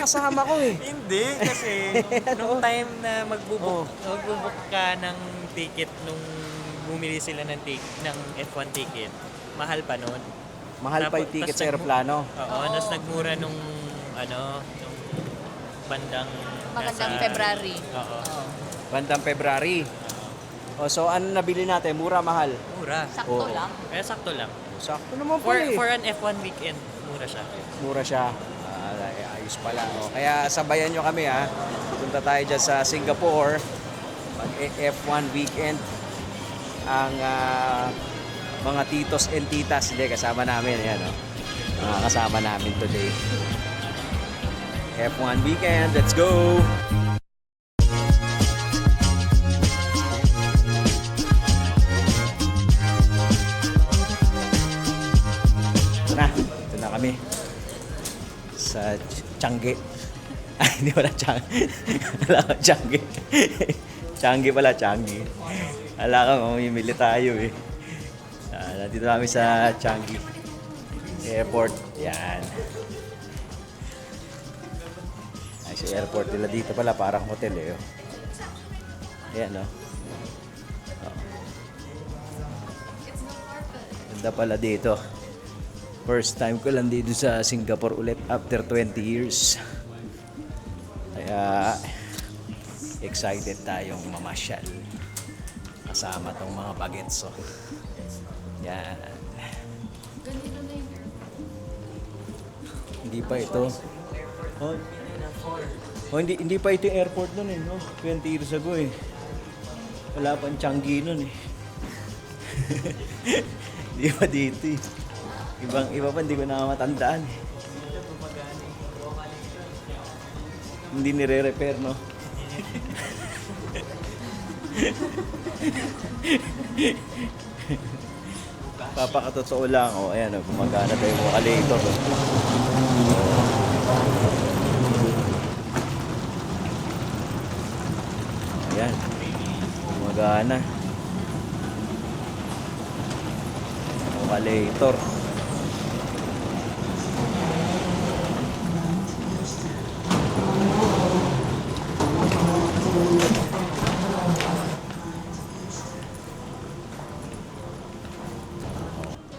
kasama ko eh. Hindi, kasi nung time na magbubuk ka ng ticket nung bumili sila ng ng F1 ticket, mahal pa noon. Mahal pa yung ticket sa aeroplano. Oo, tapos nagmura nung nung bandang Magandang February. Oo. Bandang February. Oh, so ano nabili natin? Mura, mahal? Mura. Sakto Oo. lang. Kaya sakto lang. Sakto naman For, pala eh. for an F1 weekend, mura siya. Mura siya. Ayos pala. Oh. Kaya sabayan nyo kami ha. Punta tayo dyan sa Singapore. Pag F1 weekend. Ang mga titos and titas. Hindi, kasama namin. Ayan, oh. Kasama namin today. F1 weekend. Let's go! Ito na kami sa Changi. Ay, hindi pala Changi. Wala ka Changi. Changi pala, Changi. Wala ka, mamimili tayo eh. Nandito kami sa Changi Airport. Yan. Ay, sa airport nila dito pala, parang hotel eh. Yan, no? Ganda pala dito. First time ko lang dito sa Singapore ulit after 20 years. Kaya excited tayong mamasyal kasama tong mga bagets. So, yan. Hindi pa ito. Hindi pa ito yung airport nun eh, no? 20 years ago eh. Wala pang Changi nun eh. Hindi pa dito eh. Iba pa, hindi ko na matandaan. Hindi nire-repair, no? Papakatotoo lang. O, ayan, gumagana tayo mga kalator. Ayan. Gumagana. Mga kalator.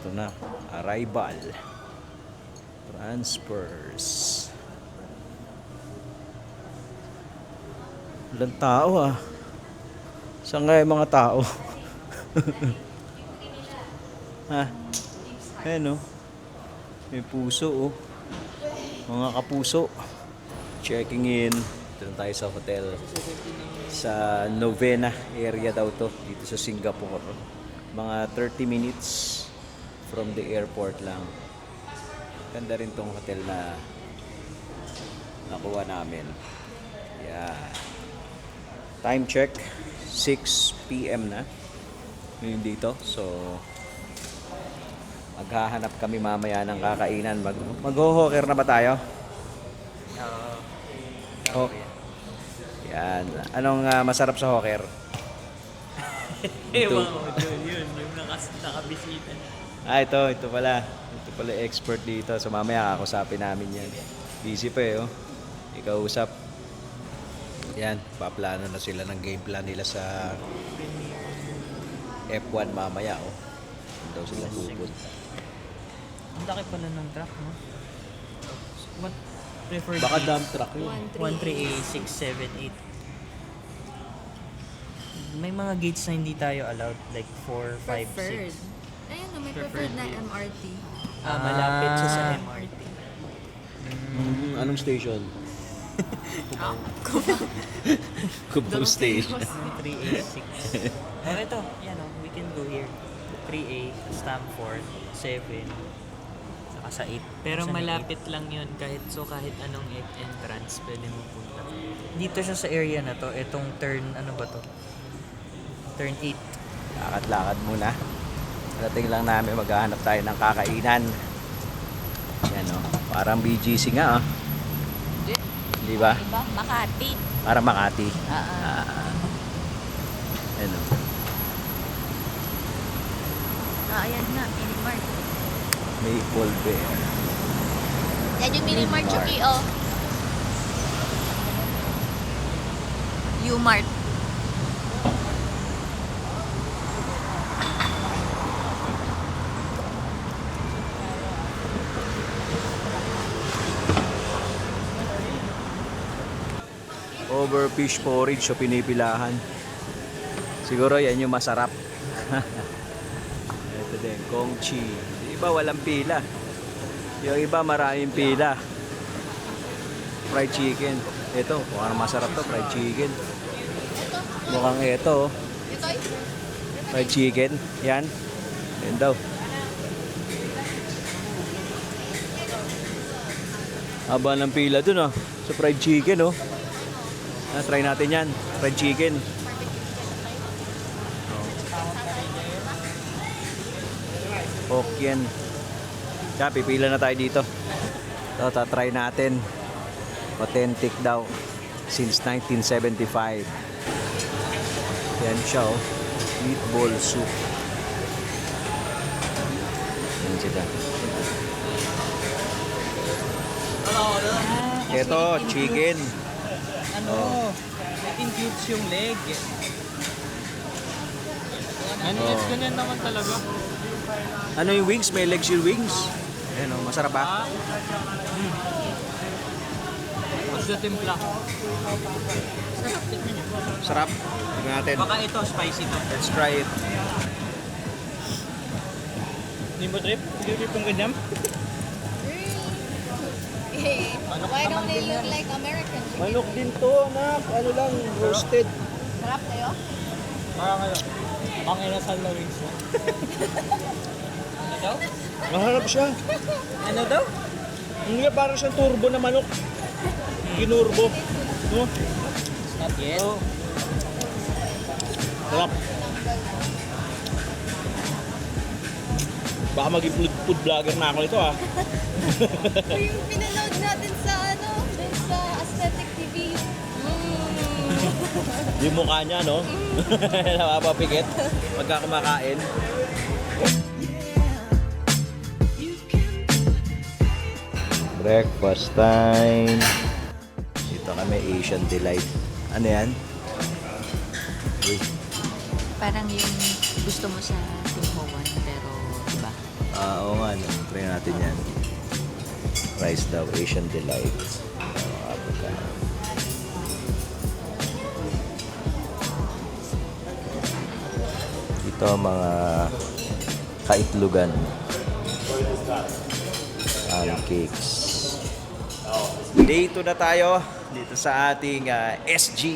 Ito na, arrival, transfers. Walang tao ah. Saan nga yung mga tao? Ha? Ayan oh. May puso oh. Mga kapuso. Checking in. Ito na tayo sa hotel. Sa Novena area daw to. Dito sa Singapore. Mga 30 minutes from the airport lang. Ganda rin tong hotel na nakuha namin. Yeah. Time check 6 PM na ngayon dito. So maghahanap kami mamaya ng kakainan. Mag-ho-hoker na ba tayo? Oh. Yan. Anong masarap sa hoker? Ewan ko, yun. Yung nakabisita. Ito pala. Ito pala expert dito. So mamaya kakusapin namin yan. Busy pa eh, oh. Ikausap. Yan, paplano na sila ng game plan nila sa F1 mamaya, oh. Doon daw sila pupunta. Ang laki pala ng truck, no? What preferred? Baka dump truck yun. 13A678. May mga gates na hindi tayo allowed, like 4, 5, Preferred. 6. Ayun, may Preferred preferred na view. MRT. Malapit siya sa MRT. Anong station? Cubao Station. 3A6. Oh, ito. Yan o. We can go here. 3A, Stamford, 7, saka sa 8. Pero malapit lang yun. Kahit anong entrance, pwede mo punta. Dito siya sa area na to. Itong turn, ano ba to? Turn 8. Lakad-lakad muna. Dating lang namin, maghahanap tayo ng kakainan. Yan o. Parang BGC nga, oh. Di ba? Diba? Makati. Para Makati. Ano? Ayan na, Minimart. Maple Bear. Yan yung Minimart, Chucky, oh. U-Mart. Overfish porridge o pinipilahan. Siguro yan yung masarap. Ito din, kongchi. Yung iba walang pila. Yung iba maraming pila. Fried chicken. Ito, mukhang masarap to, fried chicken. Mukhang ito, oh. Fried chicken. Yan. Yan daw. Haba ng pila dun, oh. Sa fried chicken, oh. Try natin yan. Fried chicken. Hokkien. Kaya pipila na tayo dito. Ito, tatry natin. Authentic daw. Since 1975. Yan siya, oh. Meatball soup. Yan sila. Ito, chicken. Ano? Includes yung leg. Ganyan naman talaga. Ano yung wings? May legs yung wings. Ayan, oh, masarap ba? What's the timpla? Sarap. Tignan natin. Baka ito, spicy to. Let's try it. Hindi mo trip? Hindi mo trip yung ganyan? Why don't they look like American chicken? Manok din to, anak. Ano lang, roasted. Sarap kayo? Parang ano? Ang inasal na wings mo. Ano daw? Maharap siya. Ano daw? Hindi, parang siyang turbo na manok. Kinurbo. No? Not yet. Oh. Sarap. Baka maging food vlogger na ako nito, ah. Yung pinanood natin sa ano, dun sa Aesthetic TV. Yung mukha niya, no? Napapapikit pagka kumakain. Breakfast time. Dito kami, Asian Delight. Ano yan? Uy. Parang yung gusto mo sa Tim Ho Wan, pero iba. Oo nga, no? Try natin yan. Rice daw, Asian Delight. Ito mga kaitlugan. Pancakes. Day 2 na tayo dito sa ating SG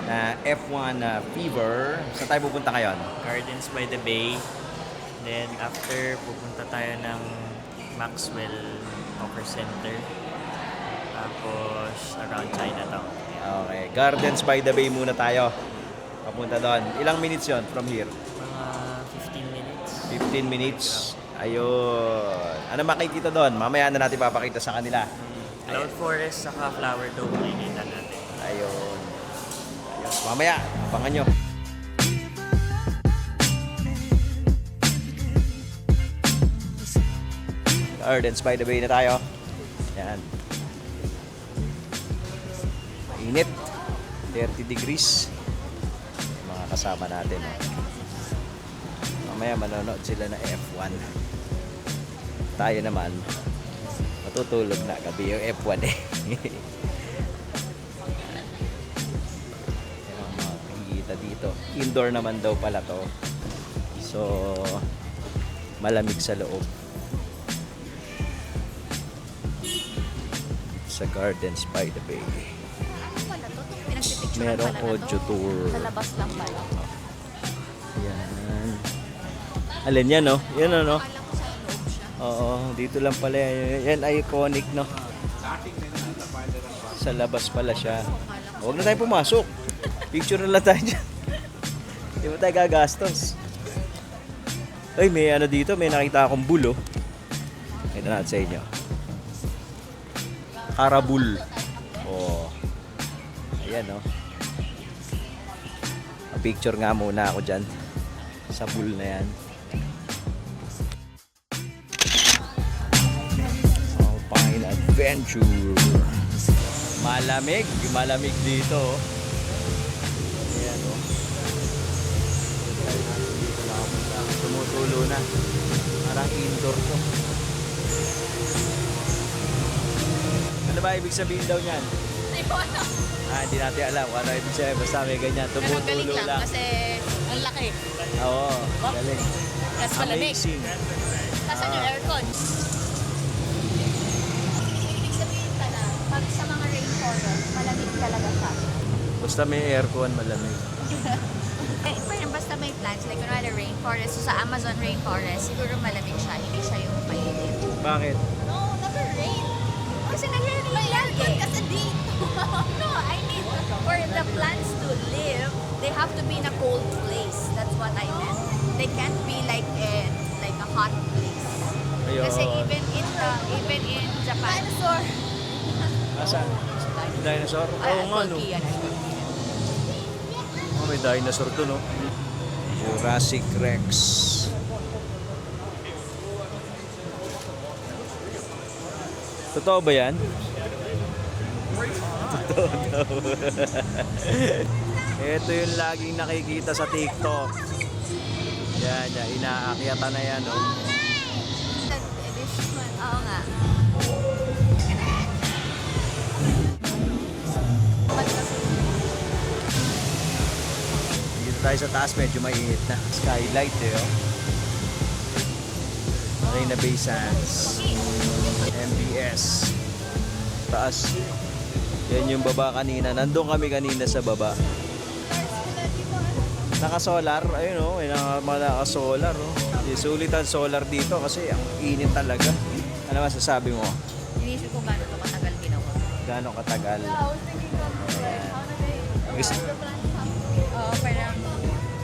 na F1 Fever. Saan tayo pupunta ngayon? Gardens by the Bay. Then after, pupunta tayo ng Maxwell Hawker Center. Tapos around Chinatown. Okay, Gardens by the Bay muna tayo. Papunta doon. Ilang minutes yon from here? Mga 15 minutes. 15 minutes. Ayun. Ano makikita doon? Mamaya na natin papakita sa kanila. Cloud Forest saka Flower Dome makikita natin. Ayun. Ayun. Mamaya, abangan nyo. Gardens by the Bay na tayo. Yan. Mainit. 30 degrees. Mga kasama natin. Mamaya manonood sila na F1. Tayo naman, matutulog na gabi yung F1 eh. Yan ang mga nakikita dito. Indoor naman daw pala to. So, malamig sa loob. Sa Gardens by the Bay. Ano pala to? Pinagpipicturean Merong pala na audio to. tour. Sa labas lang pala. Yan. Alin yan, no? Yan, no? Akala ko sa loob siya. Oo, dito lang pala. Yan ay iconic, no? Sa labas pala siya. Huwag na tayo pumasok. Picture na lang tayo dyan. Hindi mo tayo gagastos. Ay, may ano dito. May nakita akong bulo. Ito natin sa inyo. Karabul. Oh. Ayan, no? Picture nga muna ako dyan. Sa bull na yan. Alpine Adventure. Malamig. Malamig dito. tumutulo na. Parang indoor to. Ano ba ibig sabihin daw niyan? Hindi ko alam. Hindi natin alam kung ano ibig sabihin. Basta may ganyan, Pero galing tumutulo lang lang. kasi ang laki. Oo, galing. Tapos malamig. Amazing. Kasan yung aircon? Ibig sabihin pala, pag sa mga rainforest, malamig talaga siya. Basta may aircon, malamig. Parang basta may plants, like kunwari rainforest, so sa Amazon rainforest, siguro malamig siya, hindi siya yung mainit. Bakit? No, never rain. Kasi nag-rain lagi. Kasi dito. No, I mean, for the plants to live, they have to be in a cold place. That's what I meant. They can't be like a hot place. Ayun. Kasi even in Japan. Dinosaur. Asan? Dinosaur? Oo nga, no? Oh, may dinosaur to, no? Jurassic Rex. Totoo ba yan? Totoo daw. Ito yung laging nakikita sa TikTok. Yan, inaakyatan na yan, no? Oo nga. Dito tayo sa taas, medyo mainit na. Skylight, oh. Marina Bay Sands. MBS. Taas. Yan yung baba kanina. Nandun kami kanina sa baba. Naka-solar. Ayun, oh. May naka-solar, oh. Sulit ang solar dito kasi ang init talaga. Ano masasabi mo? Inisip ko gano'n ito katagal ginawa. Gano'ng katagal? Oo,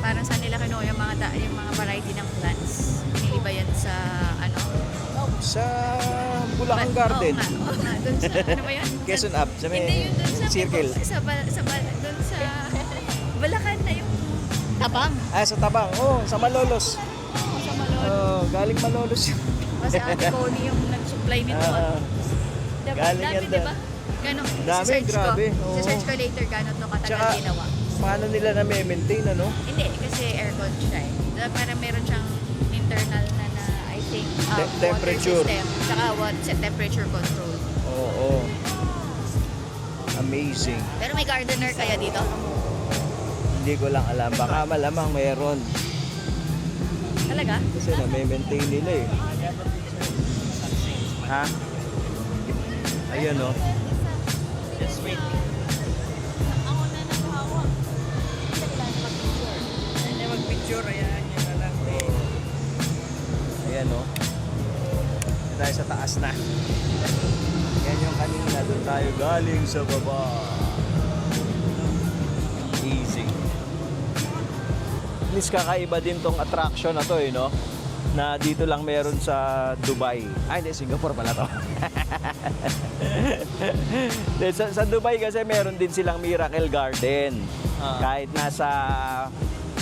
parang saan nila kinuha yung mga variety ng plants. Hindi ba yan sa ano? Sa Bulacan Garden. Oo nga. Doon sa, ano ba yan? Quezon Up. Sa may Hindi yun doon sa circle. doon sa Bulacan na yung Tabang. Sa Tabang. Oh, sa Malolos. Sa Malon. Oh, galing Malolos yun. Kasi Ate Connie yung nag-supply nito. Ah, Diba? galing Dami, yan diba? Gano'n, Dami, search grabe. ko. Oo. Search ko later gano'n to katagal Tsaka- ginawa. paano nila na-maintain, ano? Hindi, kasi aircon siya eh. Parang meron siyang internal na I think, Temperature. water system. Tsaka sa temperature control. Oo. Amazing. Pero may gardener kaya dito? Hindi ko lang alam. Baka malamang meron. Talaga? Kasi na-maintain nila eh. Ha? Ayun, oh. Just wait. Ako na nakahawa. Hindi kailangan mag-picture. Hindi mag-picture, ayan yun na lang. Ayan, oh. Dito tayo sa taas na. Yan yung kanina. Doon tayo galing sa baba. Easy. At least kakaiba din tong attraction na to, eh, no? Na dito lang meron sa Dubai. Hindi, Singapore pala to. sa Dubai kasi meron din silang Miracle Garden. Kahit nasa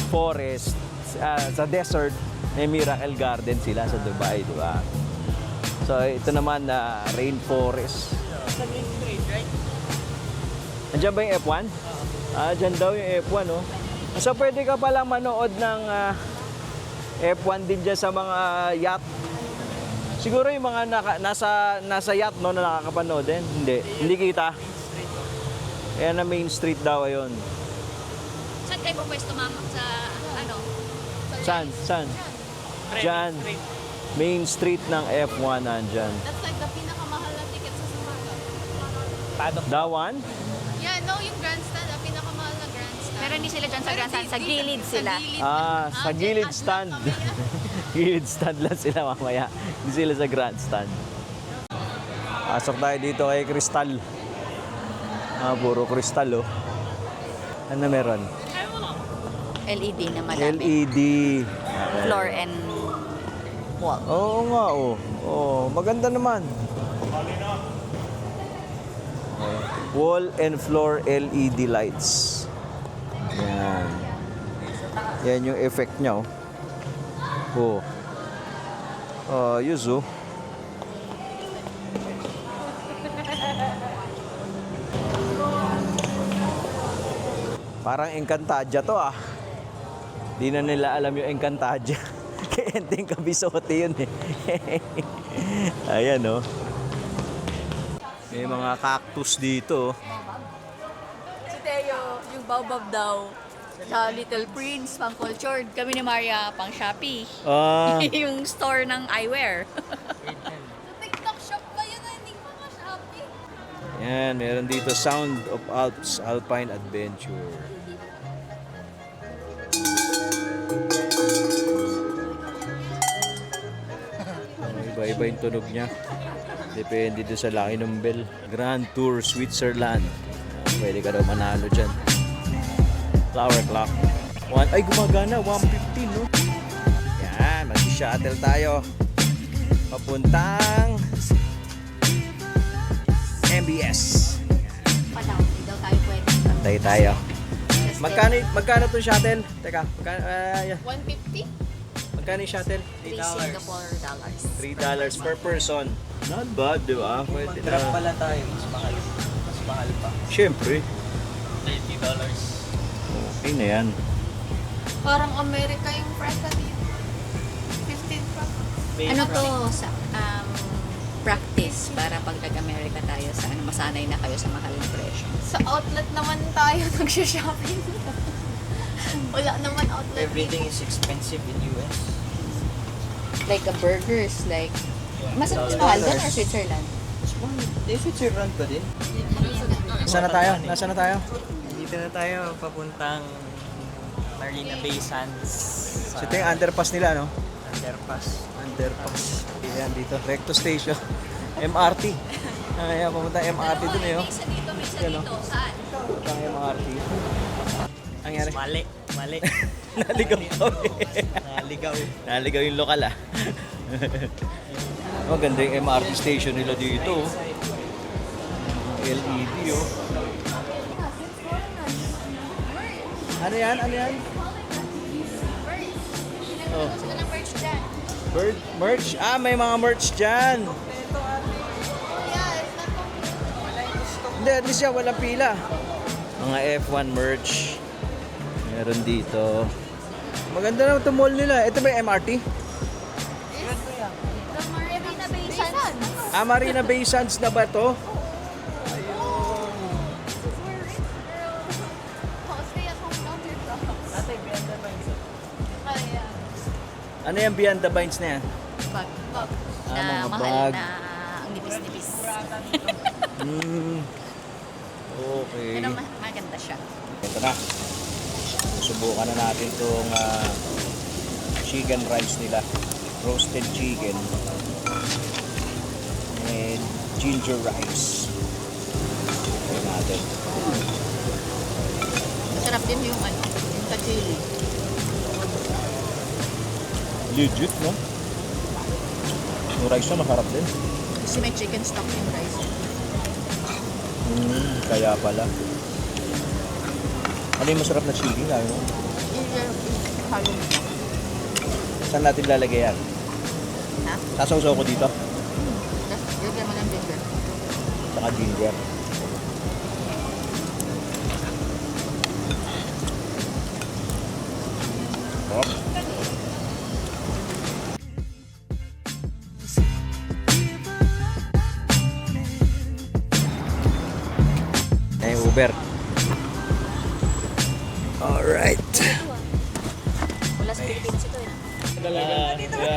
forest, sa desert, may Miracle Garden sila sa Dubai, di ba? So, ito naman na rainforest. Sa main street, right? Andiyan ba yung F1? Dyan daw yung F1, oh. So, pwede ka palang manood ng F1 din dyan sa mga yacht. Siguro yung mga nasa yacht, no, na nakakapanood din. Hindi kita. Ayan na Main Street daw, ayun. Saan kayo po pwesto mama? Sa ano? Saan? Dyan. Street. Main Street ng F1 nandyan. That's like the pinakamahal na ticket sa Sumaka. Paddock. That one? Yeah, no, yung grandstand, ang pinakamahal na grandstand. Pero hindi sila dyan sa Pero grandstand, sa di- gilid sila. Sa gilid stand. Gilid stand lang sila mamaya. Hindi sila sa grandstand. Pasok tayo dito kay Crystal. Puro Crystal, oh. Ano meron? LED na malapit. LED. Floor and wall. Oo nga, oh. Oh, maganda naman. Wall and floor LED lights. Yan. Yan yung effect niya, oh. Ayos, oh. Parang Encantadia to, ah. Di na nila alam yung Encantadia. Kay Enteng Kabisote yun eh. Ayan oh. May mga cactus dito. Si Teo, yung baobab daw. Sa Little Prince, pang cultured. Kami ni Maria, pang Shopee. Ah, Yung store ng eyewear. Wait lang. Sa TikTok shop pa yun, hindi pa ka Shopee. yan, meron dito Sound of Alps Alpine Adventure. Iba-iba yung tunog niya. Depende doon sa laki ng bell. Grand Tour Switzerland. Pwede ka daw manalo dyan. Flower clock. Ay, gumagana. 115, no? Yan, mag-shuttle tayo. Papuntang MBS. Pataw, hindi daw tayo pwede. Antay tayo. Magkano itong shuttle? Teka, magkano, 150? magkano yung shuttle? $3 Singapore dollars. $3 per person. Not bad, di ba? Pwede Mag-drop na. pala tayo, mas mahal. Mas mahal pa. Siyempre. $30. Okay na yan. Parang Amerika yung price na dito. 15 pa. Ano to? Sa, practice para pag nag-America tayo sa masanay na kayo sa mahal na presyo. Sa outlet naman tayo nagsha-shopping. Wala naman outlet. Everything is expensive in US. Like a burgers, like mas mahal doon or Switzerland? Di Switzerland pa din. Nasaan na tayo? Nasaan na tayo? Dito na tayo, papuntang Marina Bay Sands. So ito yung underpass nila, no? Underpass. Underpass. Ayan dito. Recto Station. MRT. Ayan, pumunta MRT dun eh, oh. May isa dito, may isa Yan, dito. Saan? Pumunta ang MRT. Ang nangyari? Mali. Mali. Naligaw kami. Naligaw. Naligaw yung lokal, ah. Oh, ganda yung MRT station nila dito, oh. LED, oh. Ano yan? Ano yan? Oh. Gusto ng merch dyan. Merch? Ah, may mga merch dyan. Yeah, it's not complete. Hindi, at least yan, walang pila. Mga F1 merch. Meron dito. Maganda na ito mall nila. Ito ba yung MRT? The Marina Bay Sands. Ah, Marina Bay Sands na ba to? Stay at home down your job. Ate, ganda ba yun? Oh, yeah. Ano yung Beyond the Vines na yan? Bag. Ah, Na mga mahal bag. na ang nipis-nipis. Hmm. Okay. Pero maganda siya. Ito na. Subukan na natin itong chicken rice nila. Roasted chicken. And ginger rice. Try natin. Masarap din yung ano, yung sa-chili. Legit, no? Yung rice na masarap din. Kasi may chicken stock yung rice. Kaya pala. Ano yung masarap na chili? Kaya mo? Yung halo mo. Saan natin lalagay yan? Ha? Sasaw-saw ko dito. Tapos, lagyan mo ng ginger. Saka ginger. Sarap. Ay, Uber. Alright. Wala sa Philippines ito eh.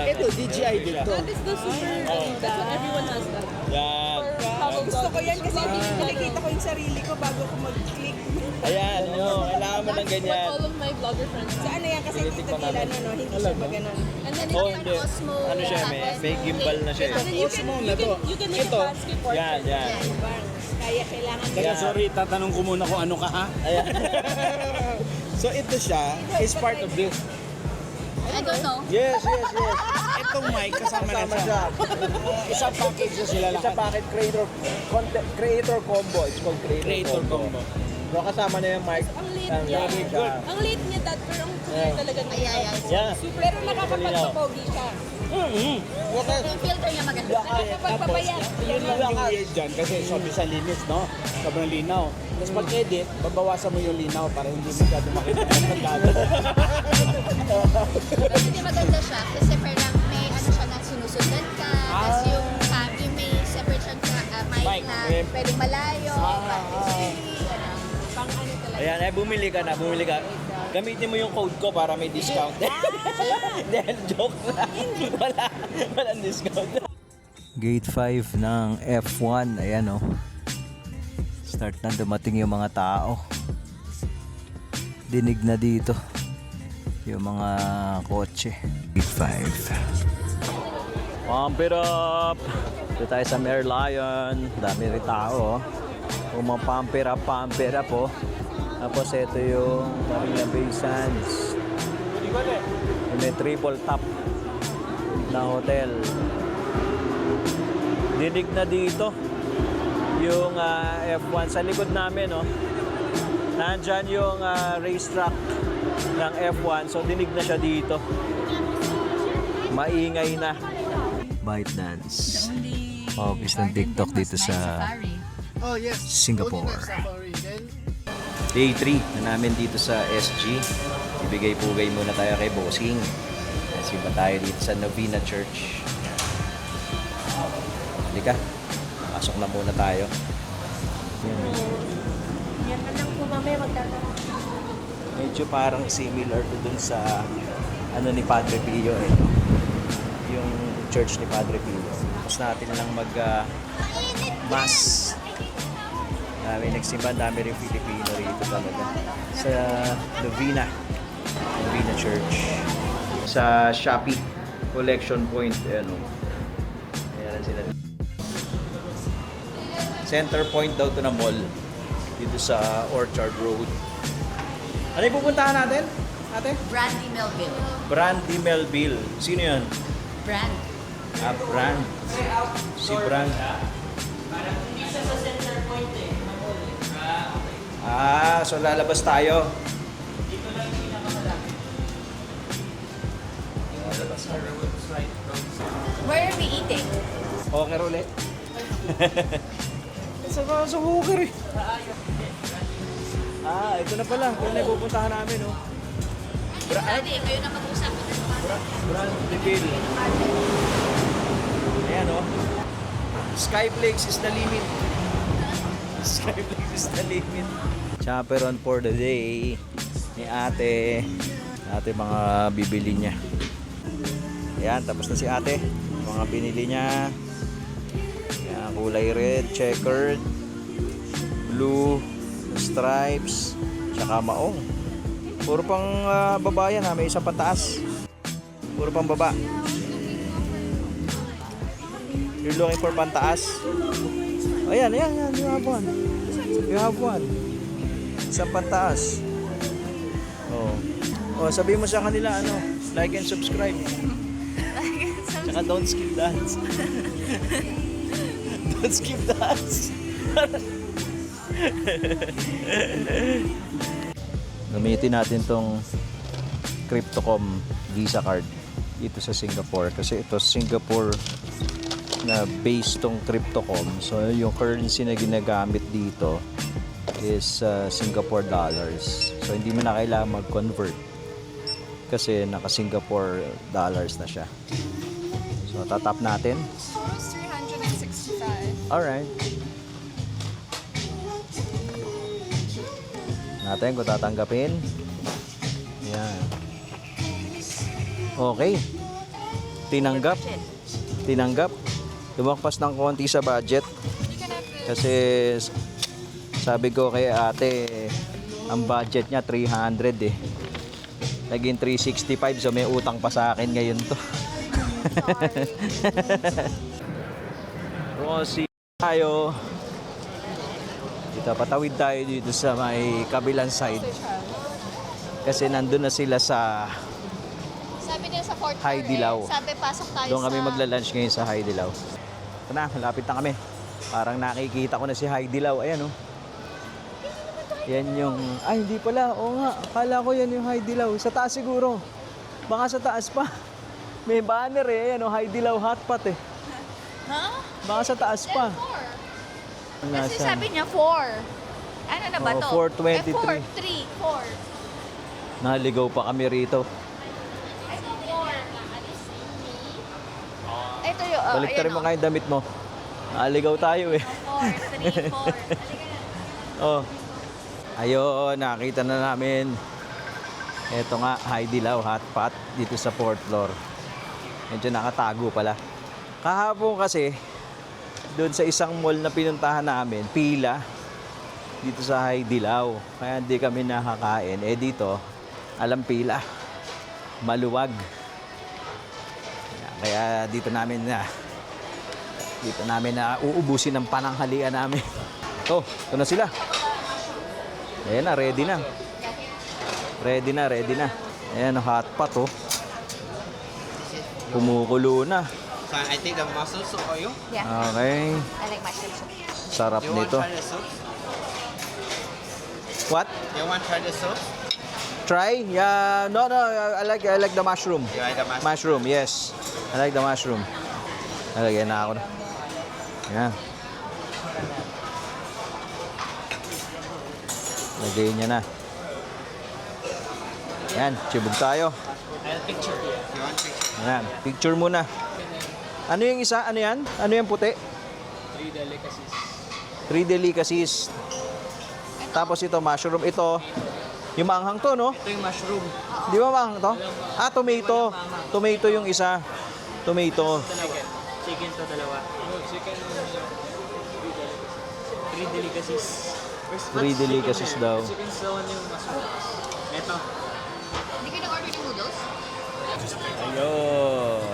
Ito, DJI dito. That's what everyone has that. Yan. Gusto ko yan kasi nakikita ko yung sarili ko bago ko mag-click. Ayan, kailangan mo ng ganyan. All of my vlogger friends. So ano yan kasi dito kila hindi siya ba ganun. And then Oh, it's hindi. Osmo. Ano siya, may gimbal na siya. and then you can make a landscape portrait. Yan, yan. Kaya kailangan Teka, Sorry, tatanong ko muna kung ano ka ha? Ayan. So ito siya is part of this. I don't know. Yes, yes, yes. Itong mic kasama na Kasama siya. siya. Isang package na sila It's a lahat. packet creator combo. It's called creator, Creator combo. So kasama na yung mic. ang late Ang niya. gamit siya. Ang late niya dad pero ang talagang Yeah. Pero nakakapagpapogi siya. Yung filter niya maganda. Nakakapagpapayat. Yun lang yung weird dyan kasi sobrang sa linis, no? Sobrang linaw. Tapos pag-edit, babawasan mo yung linaw para hindi masyado makita ang pagkado. Pero hindi maganda siya kasi parang may ano siya na sinusundan ka. Tapos yung may separate siya mic na pwedeng malayo. Pang ano talaga. Ayan, ay bumili ka. Gamitin mo yung code ko para may discount. Dahil joke lang. Walang discount. Gate 5 ng F1. Ayan o. Start na dumating yung mga tao. Dinig na dito yung mga kotse. Gate 5. Pump it up! Dito tayo sa Merlion. Dami rin tao. Pumapump it up oh. Tapos ito yung Marina Bay Sands. Yung may triple top na hotel. Dinig na dito yung F1 sa likod namin, no? Nandyan yung racetrack ng F1, so dinig na siya dito. Maingay na. ByteDance. Office ng TikTok dito sa Singapore. Day 3 na namin dito sa SG. Ibigay-pugay muna tayo kay Bossing. Kasi ba tayo dito sa Novena Church. Halika, pasok na muna tayo. Yan na lang po mamaya magtatanong. Medyo parang similar to dun sa ano ni Padre Pio eh. Yung church ni Padre Pio. Tapos natin lang mass. Dami nagsimba, dami rin Filipino rito talaga. Sa Novena Church. Sa Shopee Collection Point, ayan o. Ayan sila. Center point daw to na mall. Dito sa Orchard Road. Ano yung pupuntahan natin? Ate? Brandy Melville. Brandy Melville. Sino yan? Brand. Brand. Si Brand. So lalabas tayo. Where are we eating? Okay, ulit. Sa Hooker eh. Ito na pala. Ito na yung pupuntahan namin, oh. Daddy, kayo na mag-usap. Brandy Bill. Ayan, oh. Skyflakes is the limit. Skyflakes is the limit. Chaperon for the day ni ate. Ate mga bibili niya. Ayan, tapos na si ate. Mga binili niya. Ayan, kulay red, checkered, blue, stripes, tsaka maong. Puro pang babayan ha, may isang pataas. Puro pang baba. You're looking for pantaas? Ayan, you have one. You have one. Isang pantaas. Oh, sabihin mo sa kanila, like and subscribe. Tsaka don't skip dance. Don't skip dance. Gamitin natin tong Cryptocom Visa card dito sa Singapore kasi ito Singapore na base tong Cryptocom. So yung currency na ginagamit dito is Singapore dollars. So hindi mo na kailangan mag-convert kasi naka Singapore dollars na siya. So tatap natin. Almost 365. Alright. Natin kung tatanggapin. Yan. Okay. Tinanggap. Lumakpas ng konti sa budget. Kasi sabi ko kay ate, ang budget niya 300 eh. Naging 365 so may utang pa sa akin ngayon to. Rosie tayo. Dito patawid tayo dito sa may kabilang side. Kasi nandun na sila sa Sabi niya sa Fort Haidilao. Sabi pasok tayo doon kami sa... magla-lunch ngayon sa Haidilao. Ito na, malapit na kami. Parang nakikita ko na si Haidilao. Ayan oh. Yan yung... Ay, hindi pala. Oo nga. Akala ko yan yung Haidilaw. Sa taas siguro. Baka sa taas pa. May banner eh. Yan o, Haidilaw Hotpot eh. Huh? Baka sa taas pa. 4. Kasi Nasaan? sabi niya 4. Ano na ba Oo, to? 4:23. 4. Naligaw pa kami rito. Ito 4. Ito yung... Baliktarin mo nga yung damit mo. Naligaw tayo eh. 4, 3, 4. Oh. Ayun, nakita na namin. Ito nga, Haidilaw Hotpot dito sa 4th floor. Medyo nakatago pala. Kahapon kasi, doon sa isang mall na pinuntahan namin, pila dito sa Haidilaw. Kaya hindi kami nakakain. Eh dito, alam pila. Maluwag. Kaya dito namin na uubusin ng pananghalian namin. Oh, ito na sila. Ayan na, ready na. Ready na. Ayan, hot pot oh. Kumukulo na. So I take the mussel soup for you. Yeah. Okay. I like mushroom soup. Sarap You want nito. try the soup? What? You want try the soup? Try? Yeah, no, I like the mushroom. You like the mushroom? Mushroom, yes. I like the mushroom. Nalagyan na ako na. Ayan. Lagay niya na. Ayan, chibog tayo. I'll picture you. You want picture? Ayan, picture muna. Ano yung isa? Ano yan? Ano yung puti? 3 delicacies. 3 delicacies. Tapos ito, mushroom. Ito, yung maanghang to, no? Ito yung mushroom. Di ba maanghang to? Ah, tomato. Tomato yung isa. Tomato. Dalawa. Chicken to dalawa. Chicken. 3 delicacies. 3 delicacies daw. Chicken sa yung mushroom. Ito. Hindi kayo nag-order ng noodles? Ayun.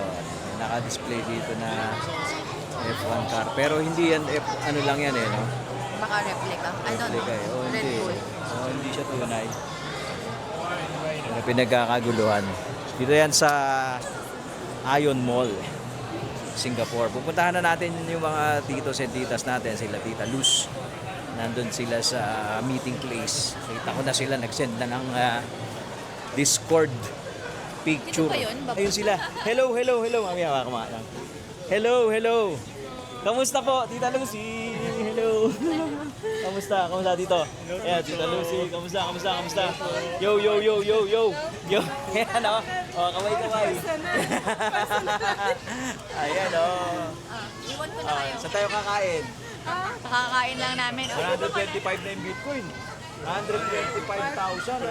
Naka-display dito na F1 car. Pero hindi yan ano lang yan eh, no? Baka replica. I don't know. Replica eh. Oh, Red hindi. Bull. Oh, hindi siya tunay. Ano pinagkakaguluhan. Dito yan sa Ion Mall, Singapore. Pupuntahan na natin yung mga titos and titas natin, sila Tita Luz. Nandun sila sa meeting place. Kita ko na sila, nag-send na ng Discord picture. Dito ba yun? Baba? Ayun sila. Hello. Mamaya lang. Hello. Kamusta po, Tita Lucy? Hello. Kamusta dito? Ayan, Tita Lucy. Kamusta? Yo. Ayan, oh. Oh, kaway. Ayan, oh. Iwan ko na kayo. Saan tayo kakain? Kakakain lang namin. 125 na yung Bitcoin. 125,000.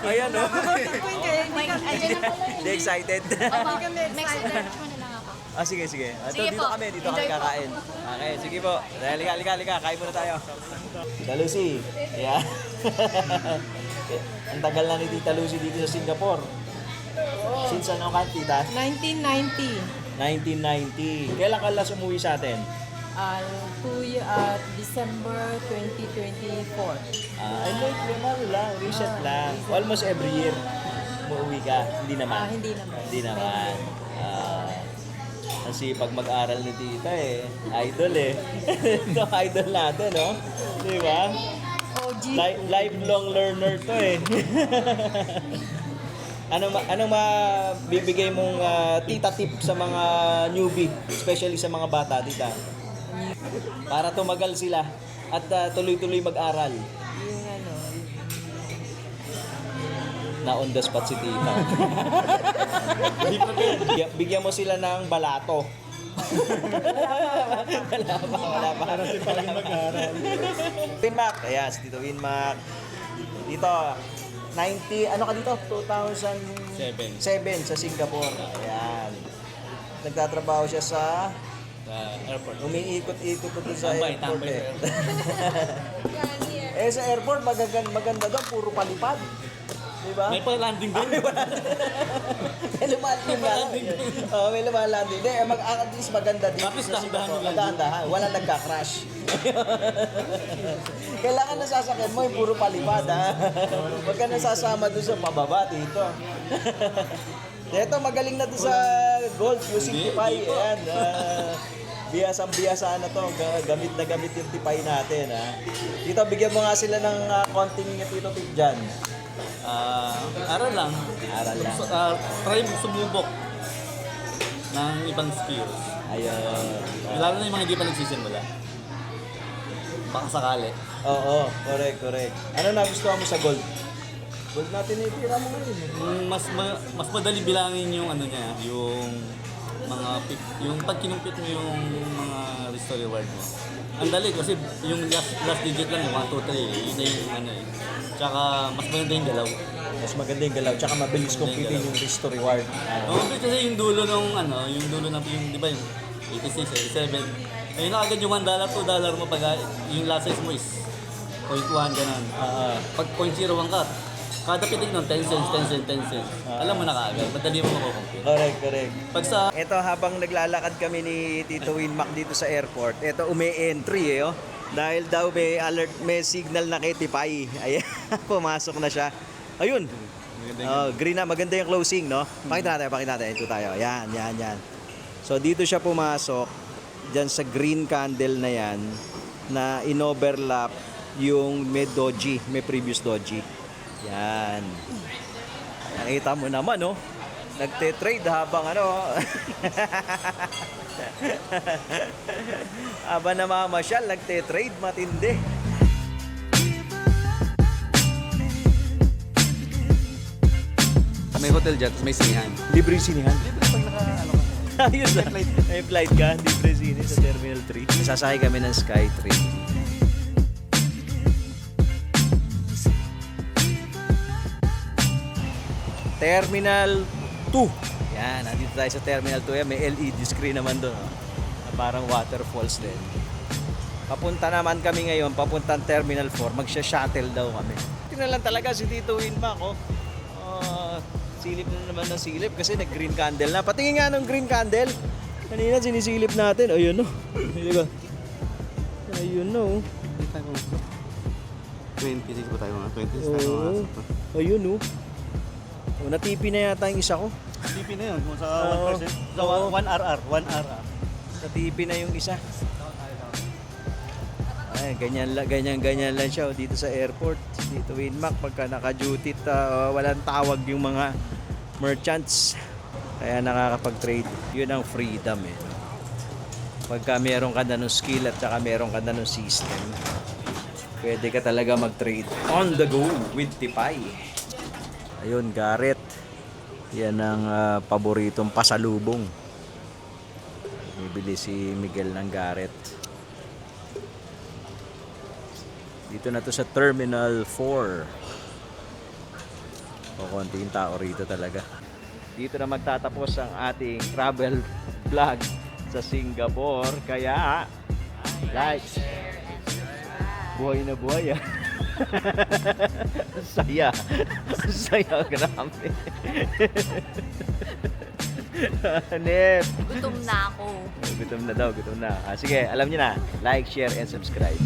Ayan, oh. Andiyan na pala. Hindi excited. Next search mo na lang ako. Ah, sige. Sige Dito po. kami Enjoy po. kakain. Okay, sige po. Halika. Kain muna tayo. Tita Lucy. Yeah. Ang tagal na ni Tita Lucy dito sa Singapore. Since ano ka, Tita? 1990. 1990. Kailan ka last umuwi sa atin? December 2024. Ay, late naman lang. Recent lang. Almost every year. Umuwi ka. Hindi naman. Hindi naman. Hindi naman. Kasi pag mag-aral ni Tita eh, idol eh. Ito idol natin, no? Di ba? OG. Lifelong learner to eh. Ano bibigay mong tita tip sa mga newbie, especially sa mga bata, Tita? Para tumagal sila at tuloy-tuloy mag-aral. Yung ano, Na on the spot si Tita. Bigyan mo sila ng balato. Wala pa. Para si Pagin mag-aral. Winmac. Ayan, si Tito Winmac. Dito, 90, ano ka dito? 2007 sa Singapore. Ayan. Nagtatrabaho siya sa Airport. umiikot-ikot ko sa airport eh. Eh sa airport, maganda daw, puro palipad. Diba? May pa-landing din. May lumalanding nga. Oo, may lumalanding. Hindi, at least maganda din. Tapos dahan-dahan lang. Dahan-dahan. Walang nagka-crash. Kailangan na sasakyan mo, yung puro palipad, ha? Huwag ka nasasama doon sa pababa dito. Ito, magaling na doon sa golf, yung 65. Ayan. Biyasang-biyasa na to. Gamit na gamit yung tipay natin, ha. Tito, bigyan mo nga sila ng konting tito tip dyan. Aral lang. Aral lang. Try sumubok ng ibang skills. Ayun. Lalo na yung mga hindi pa nagsisimula. Baka sakali. Oo, correct. Ano nagustuhan mo sa gold? Gold natin itira mo ngayon. Mas madali bilangin yung ano niya, yung mga yung pag kinumpit mo yung mga restore reward mo. Ang dali kasi yung last digit lang, yung 1, 2, 3, yun na yung ano eh. Tsaka mas maganda yung galaw. Mas maganda yung galaw, tsaka mabilis computing yung risk to reward. Oo, kasi yung dulo ng ano, yung dulo ng yung di ba yung 86, 87. Ayun na agad yung $1, $2 mo pag yung last size mo is 0.1 ganun. Pag 0.01 ka, kada pitik nun 10 cents, 10 cents, 10 cents. Alam mo na kaagad, madali mo makukompute. Correct. Pag sa Ito habang naglalakad kami ni Tito Winmac dito sa airport, ito umi-entry oh. Dahil daw may alert, may signal na kay Tipay. Ayan, pumasok na siya. Ayun. Green na, maganda yung closing, no? Pakita natin. Ito tayo. Yan. So dito siya pumasok, dyan sa green candle na yan, na in-overlap yung may doji, may previous doji. Yan. Nakita mo naman, no? Nagte-trade habang ano. Habang namamasyal, nagte-trade, matindi. may hotel dyan, may sinihan. Libre yung sinihan. Libre pag naka-ano ka. Ayos ah. May flight ka, libre sini sa Terminal 3. Sasakay kami ng Skytrain. Terminal 2. Yan, nandito tayo sa Terminal 2. Yan, may LED screen naman doon. Oh. Na parang waterfalls din. Papunta naman kami ngayon, papuntang Terminal 4. Magsha-shuttle daw kami. Tingnan lang talaga si Tito Winmac, oh. Silip na naman ng silip kasi nag-green candle na. Patingin nga ng green candle. Kanina sinisilip natin. Ayun, no. Ayun, no. 26 ba tayo mga? 26 tayo Oo. mga. Ayun, no. Oh, natipi na yata yung isa ko. TP na yun, kung sa Oo. 1%. Sa 1 RR. Natipi na yung isa. Ay, ganyan lang siya dito sa airport. Dito Winmac, pagka naka-duty walang tawag yung mga merchants. Kaya nakakapag-trade. Yun ang freedom eh. Pagka meron ka na ng skill at saka meron ka na ng system, pwede ka talaga mag-trade on the go with Tipay. Ayun, Garrett. Yan ang paboritong pasalubong. Bibili si Miguel ng Garrett. Dito na to sa Terminal 4. O konting tao rito talaga. Dito na magtatapos ang ating travel vlog sa Singapore. Kaya like, buhay na buhay ah. Saya. Saya, grabe. Nep. Gutom na ako. Gutom na daw, gutom na. Sige, alam niyo na. Like, share, and subscribe.